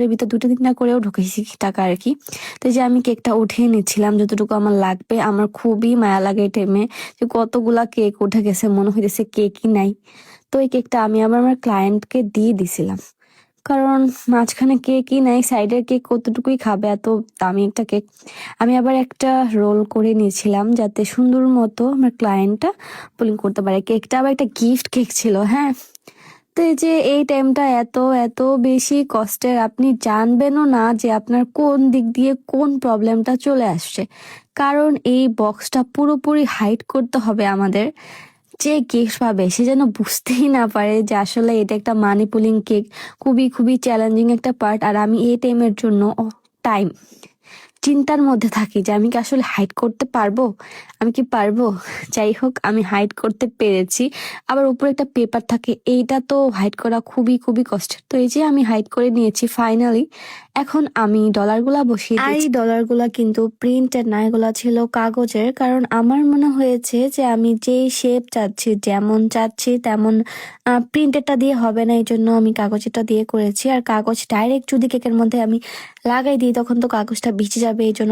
এর ভিতর 2-3টা করেও ঢুকেছি টাকা আর কি। তো এই যে আমি কেকটা উঠিয়ে নিচ্ছিলাম যতটুকু আমার লাগবে। আমার খুবই মায়া লাগে এই টাইমে যে কতগুলা কেক উঠে গেছে, মনে হইতেছে কেকই নাই। তো এই কেকটা আমি আবার আমার ক্লায়েন্টকে দিয়ে দিছিলাম, কারণ মাঝখানে কেকই নাই, সাইডের কেক কতটুকুই খাবে, এত দামি একটা কেক। আমি আবার একটা রোল করে নিয়েছিলাম যাতে সুন্দর মতো আমার ক্লায়েন্টটা পুলিং করতে পারে। কেকটা আবার একটা গিফট কেক ছিল, হ্যাঁ। তো এই যে এই টাইমটা এত এত বেশি কষ্টের, আপনি জানবেনও না যে আপনার কোন দিক দিয়ে কোন প্রবলেমটা চলে আসছে। কারণ এই বক্সটা পুরোপুরি হাইড করতে হবে আমাদের। যে গিফট পাবে সে যেন বুঝতেই না পারে যে আসলে এটা একটা মানি পুলিং কেক। খুবই খুবই চ্যালেঞ্জিং একটা পার্ট। আর আমি এই টাইমের জন্য টাইম চিন্তার মধ্যে থাকি যে আমি কি আসলে হাইড করতে পারবো, আমি কি পারবো। যাই হোক, আমি হাইড করতে পেরেছি। আবার উপরে একটা পেপার থাকে, এইটা তো হাইড করা খুবই খুবই কষ্টের। তো এই যে আমি হাইড করে নিয়েছি ফাইনালি। এখন আমি ডলারগুলা বসিয়ে দিয়েছি। আর এই ডলারগুলা কিন্তু প্রিন্টেড না, এগুলা ছিল কাগজের। কারণ আমার মনে হয়েছে যে আমি যেই শেপ চাচ্ছি, যেমন চাচ্ছি তেমন প্রিন্টেডটা দিয়ে হবে না, এই জন্য আমি কাগজেরটা দিয়ে করেছি। আর কাগজ ডাইরেক্ট যদি কেকের মধ্যে আমি লাগাই দিই তখন তো কাগজটা ভিজে যাবে, এই জন্য